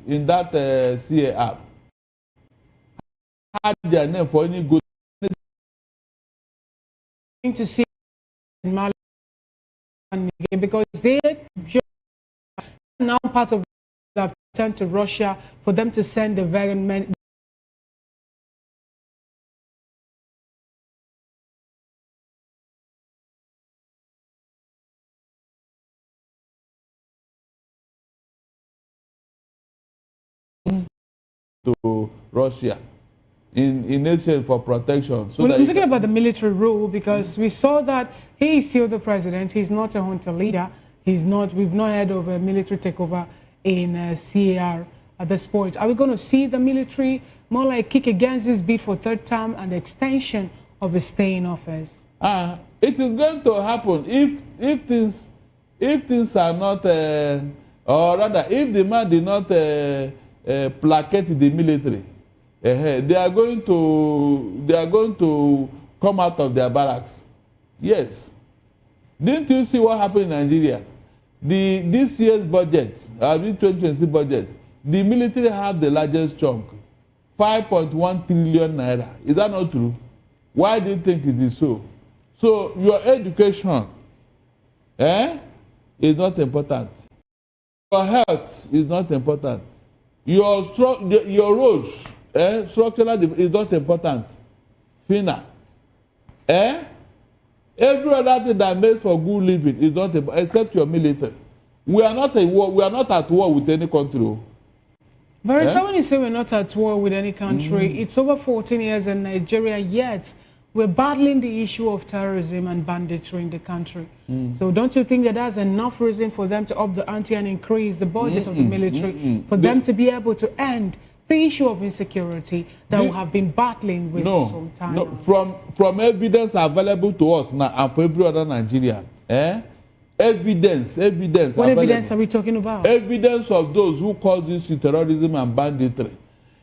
Speaker 8: In that CA app, had their name for any good.
Speaker 5: To see in Mali because they are now part of the turn to Russia for them to send the vegan men.
Speaker 8: To Russia in exchange for protection. So
Speaker 5: I'm talking about the military rule because we saw that he is still the president. He's not a junta leader. He's not. We've not heard of a military takeover in CAR at this point. Are we going to see the military more like kick against this bid for third term and the extension of his stay in office?
Speaker 8: It is going to happen if things are not, or rather, if the man did not placate the military. They are going to come out of their barracks. Yes. Didn't you see what happened in Nigeria? This year's budget, the 2020 budget, the military have the largest chunk, 5.1 trillion naira. Is that not true? Why do you think it is so? So your education is not important. Your health is not important. Your roads, structural is not important. Fina. Every other thing that makes for good living is not important, except your military. We are not at war. We are not at war with any country.
Speaker 5: Barrister, when you say we're not at war with any country, it's over 14 years in Nigeria, yet we're battling the issue of terrorism and banditry in the country. So don't you think that that's enough reason for them to up the ante and increase the budget of the military for them to be able to end the issue of insecurity that we have been battling with for some time?
Speaker 8: No, from evidence available to us now and for every other Nigerian, evidence.
Speaker 5: What
Speaker 8: available.
Speaker 5: evidence are we talking about?
Speaker 8: Evidence of those who cause this terrorism and banditry.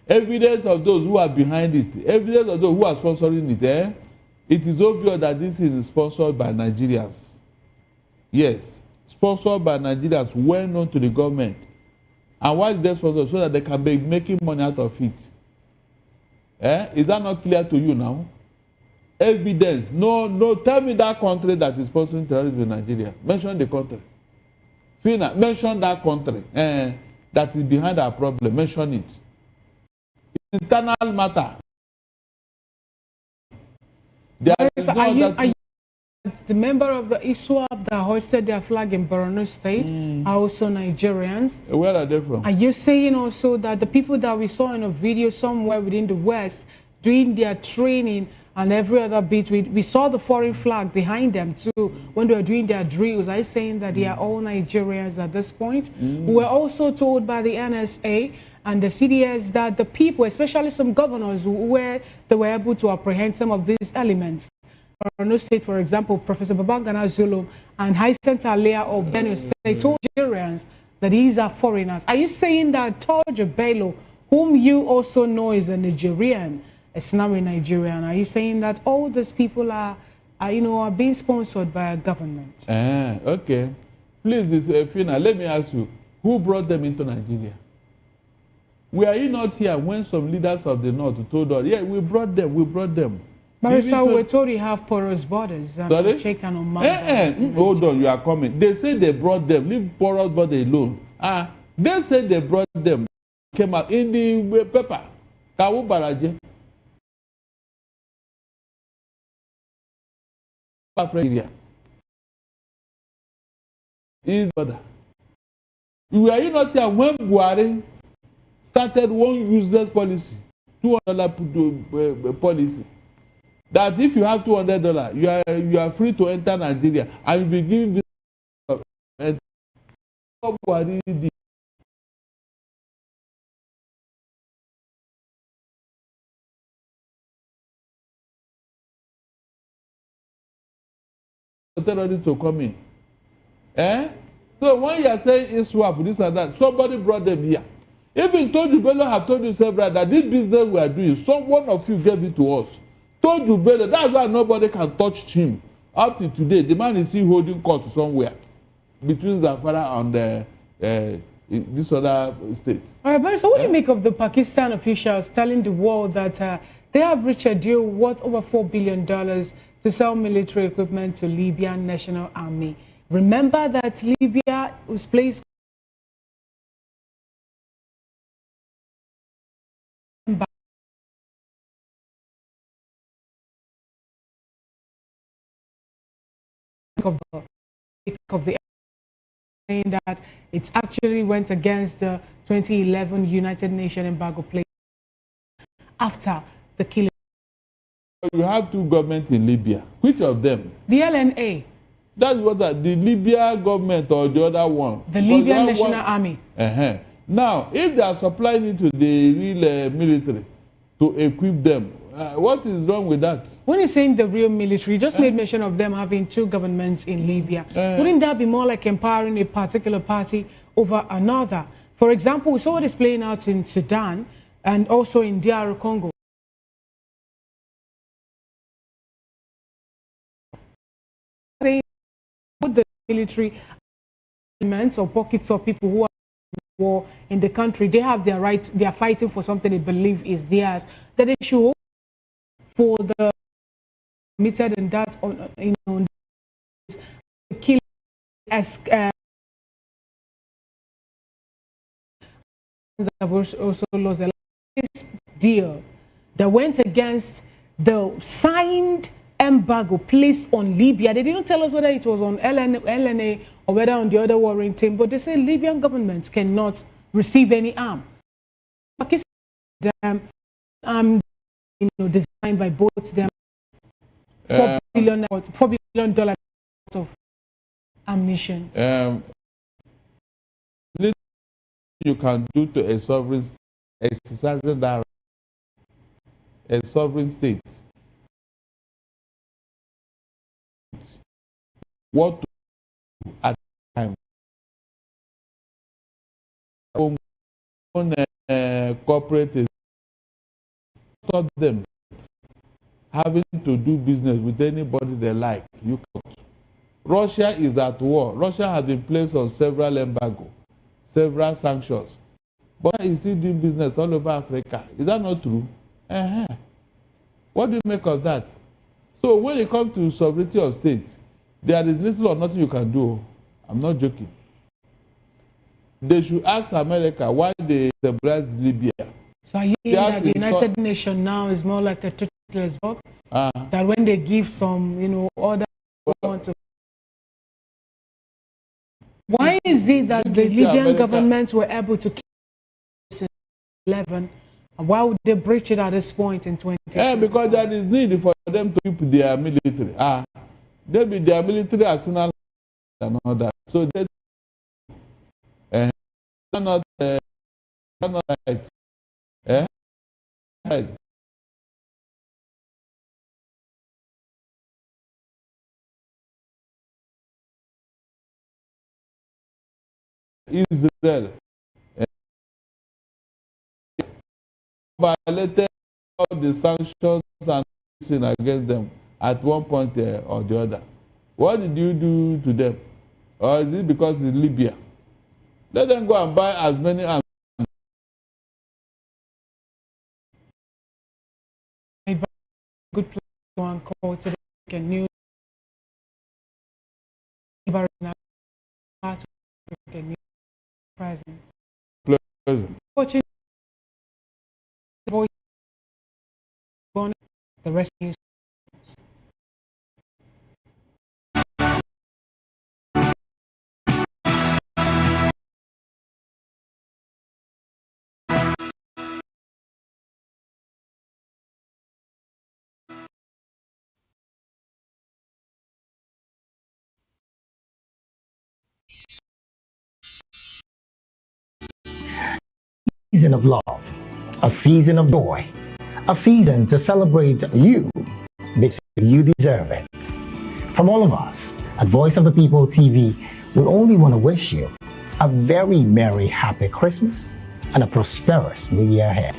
Speaker 8: Evidence of those who are behind it. Evidence of those who are sponsoring it. It is obvious that this is sponsored by Nigerians. Yes, sponsored by Nigerians, well known to the government. And why did they sponsor? So that they can be making money out of it. Is that not clear to you now? Evidence. No, tell me that country that is sponsoring terrorism in Nigeria. Mention the country. Fina, mention that country that is behind our problem. Mention it. It's internal matter.
Speaker 5: Are you the member of the ISWAP that hoisted their flag in Borno State are also Nigerians?
Speaker 8: Where are they from?
Speaker 5: Are you saying also that the people that we saw in a video somewhere within the West doing their training and every other bit, we saw the foreign flag behind them too when they were doing their drills? Are you saying that they are all Nigerians at this point? We were also told by the NSA and the CDS that the people, especially some governors, they were able to apprehend some of these elements. Borno State, for example, Professor Babangana Zulum and Hyacinth Alea of Benue State told Nigerians that these are foreigners. Are you saying that Torja Bello, whom you also know is a Nigerian, is now a Nigerian, are you saying that all these people are being sponsored by a government?
Speaker 8: Okay. Please, Fina, let me ask you, who brought them into Nigeria? Were you not here when some leaders of the North told us, yeah, we brought them.
Speaker 5: Marisa, we're told you have porous borders and check and on
Speaker 8: hold on, you are coming. They say they brought them. Leave porous border alone. They say they brought them. Came out in the paper. Kawu Baraje. Were you not here when Buhari started one useless policy, $200 policy, that if you have $200, you are free to enter Nigeria and you'll be given visa. Buhari did. Terrorists to come in. So when you are saying ISWAP, this and that, somebody brought them here. Even Toju Bello have told you several that this business we are doing, one of you gave it to us. Toju Bello, that's why nobody can touch him. Up to today, the man is still holding court somewhere between Zamfara and this other state.
Speaker 5: All right, but so what do you make of the Pakistan officials telling the world that they have reached a deal worth over $4 billion to sell military equipment to Libyan National Army? Remember that Libya was placed of the saying that it actually went against the 2011 United Nations embargo placed after the killing.
Speaker 8: You have two governments in Libya. Which of them?
Speaker 5: The LNA.
Speaker 8: That's what the Libya government or the other one?
Speaker 5: The Libyan National Army.
Speaker 8: Now, if they are supplying it to the real military to equip them, what is wrong with that?
Speaker 5: When you're saying the real military, you just made mention of them having two governments in Libya. Wouldn't that be more like empowering a particular party over another? For example, we saw this playing out in Sudan and also in DR Congo. Put the military elements or pockets of people who are in war in the country, they have their right, they are fighting for something they believe is theirs, that they should for the committed in that on killing as have also lost a deal that went against the signed embargo placed on Libya. They didn't tell us whether it was on LNA or whether on the other warring team, but they say Libyan government cannot receive any arm. Pakistan, designed by both them $4 billion of ammunition.
Speaker 8: Little you can do to a sovereign state, exercising that right, a sovereign state. What to do at the time? Corporate is stop them having to do business with anybody they like. You can't. Russia is at war. Russia has been placed on several embargoes, several sanctions, but is still doing business all over Africa. Is that not true? What do you make of that? So when it comes to sovereignty of states, there is little or nothing you can do. I'm not joking. They should ask America why they stabilize Libya.
Speaker 5: So are you saying that the United Nations now is more like a toothless box? That when they give some, order, why is it that the Libyan government were able to keep 11? And why would they breach it at this point in 2020?
Speaker 8: Because there is need for them to keep their military. They be their military arsenal and all that. So they not right. Right. Israel violated all the sanctions and against them at one point or the other. What did you do to them? Or is it because it's Libya? Let them go and buy as many arms.
Speaker 5: Good place to one call today. Can new presence.
Speaker 8: Pleasant.
Speaker 5: Watching voice the rest news.
Speaker 27: Season of love, a season of joy, a season to celebrate you because you deserve it. From all of us at Voice of the People TV, we only want to wish you a very merry, happy Christmas and a prosperous new year ahead.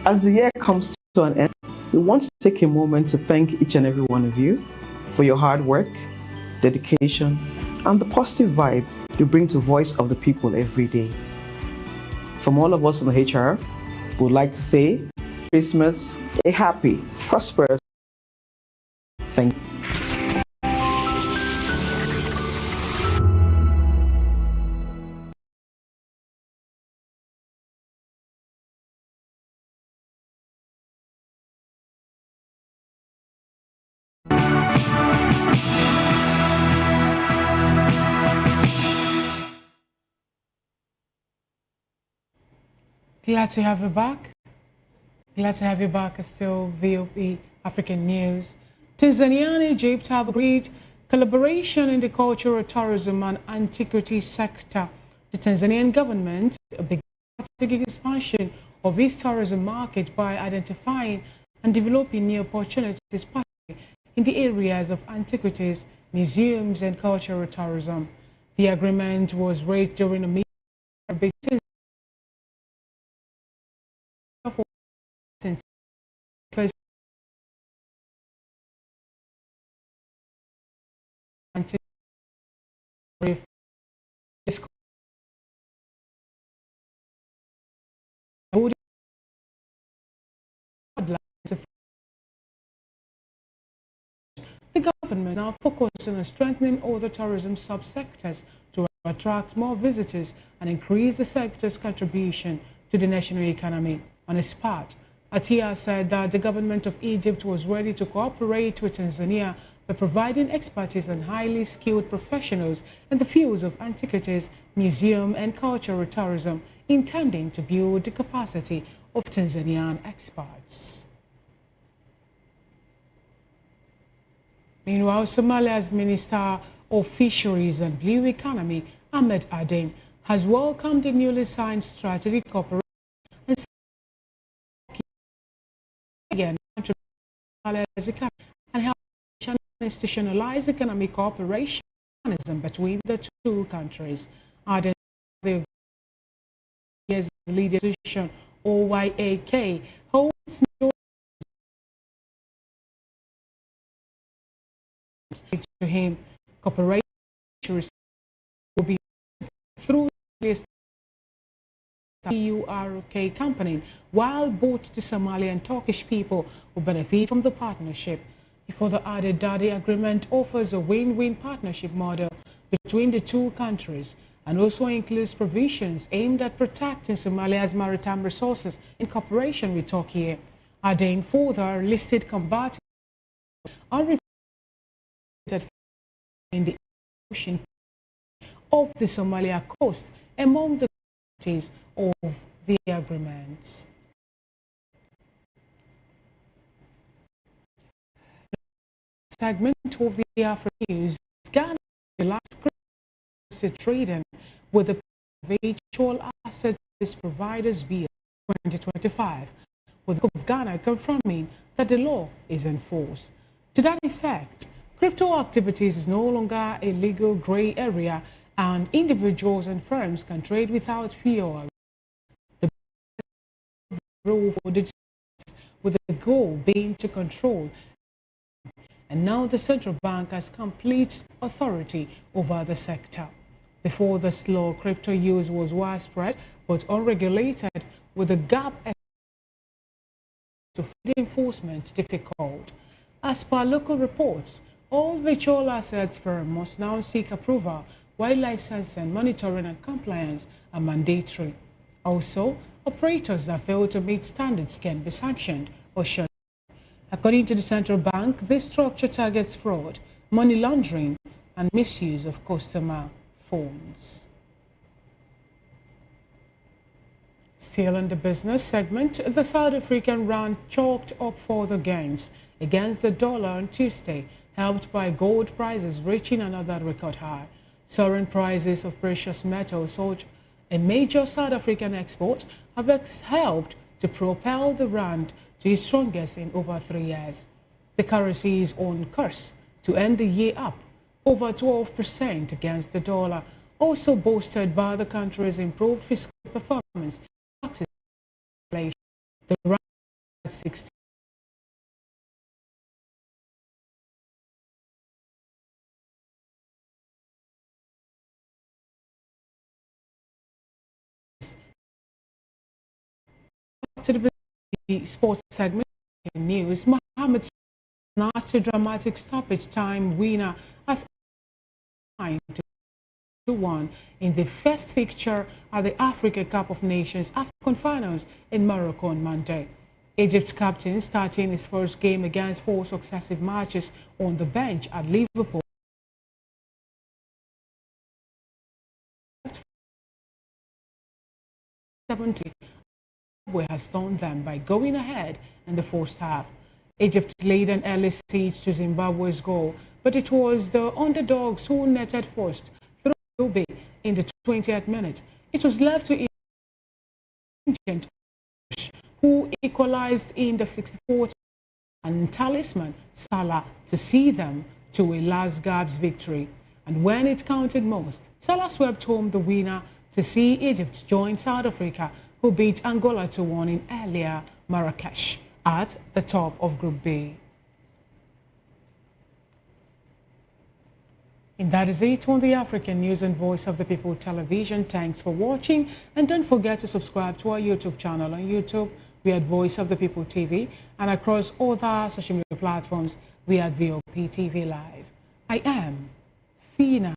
Speaker 2: As the year comes to an end, we want to take a moment to thank each and every one of you for your hard work, dedication, and the positive vibe you bring to Voice of the People every day. From all of us on the HR, we would like to say Christmas, a happy, prosperous. Thank you.
Speaker 5: Glad to have you back. Glad to have you back. It's still VOP African News. Tanzania and Egypt have agreed collaboration in the cultural, tourism and antiquity sector. The Tanzanian government began strategic expansion of its tourism market by identifying and developing new opportunities, particularly in the areas of antiquities, museums and cultural tourism. The agreement was reached during a meeting the government now focusing on strengthening other tourism subsectors to attract more visitors and increase the sector's contribution to the national economy. On its part, Atia said that the government of Egypt was ready to cooperate with Tanzania by providing expertise and highly skilled professionals in the fields of antiquities, museum and cultural tourism, intending to build the capacity of Tanzanian experts. Meanwhile, Somalia's Minister of Fisheries and Blue Economy, Ahmed Aden, has welcomed the newly signed strategic cooperation and again Somalia's economy and help institutionalize economic cooperation between the two countries. Aden, the leading institution OYAK, holds to him cooperation will be through this TURK company, while both the Somali and Turkish people will benefit from the partnership. He further added that the agreement offers a win-win partnership model between the two countries and also includes provisions aimed at protecting Somalia's maritime resources in cooperation with Turkey. Aden further listed combating unreported in the ocean of the Somalia coast among the parties of the agreements. Segment of the African News, Ghana, the last trading with the Virtual Asset Service Providers Bill 2025, with the of Ghana confirming that the law is enforced. To that effect, crypto activities is no longer a legal gray area and individuals and firms can trade without fear. The rule for the with the goal being to control, and now the central bank has complete authority over the sector. Before this law, crypto use was widespread but unregulated, with the gap to enforcement difficult. As per local reports, all virtual assets firms must now seek approval, while licensing, monitoring and compliance are mandatory. Also, operators that fail to meet standards can be sanctioned or shut down. According to the central bank, this structure targets fraud, money laundering and misuse of customer funds. Still in the business segment, the South African rand chalked up further gains against the dollar on Tuesday, helped by gold prices reaching another record high. Soaring prices of precious metals, such a major South African export, have helped to propel the rand to its strongest in over 3 years. The currency is on course to end the year up over 12% against the dollar, also boosted by the country's improved fiscal performance. The rand at 60. To the sports segment in news, Mohamed snatched a dramatic stoppage time winner as 9-1 in the first fixture at the Africa Cup of Nations African Finals in Morocco on Monday. Egypt's captain, starting his first game against 4 successive matches on the bench at Liverpool, has stunned them by going ahead in the first half. Egypt laid an early siege to Zimbabwe's goal, but it was the underdogs who netted first through Dube in the 20th minute. It was left to Egypt, who equalized in the 64th, and talisman Salah to see them to a last gasp victory. And when it counted most, Salah swept home the winner to see Egypt join South Africa, who beat Angola 2-1 in earlier Marrakesh at the top of Group B. And that is it on the African News and Voice of the People television. Thanks for watching, and don't forget to subscribe to our YouTube channel on YouTube. We are Voice of the People TV, and across all the social media platforms We are VOP TV Live. I am Fina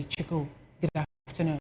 Speaker 5: Chico. Good afternoon.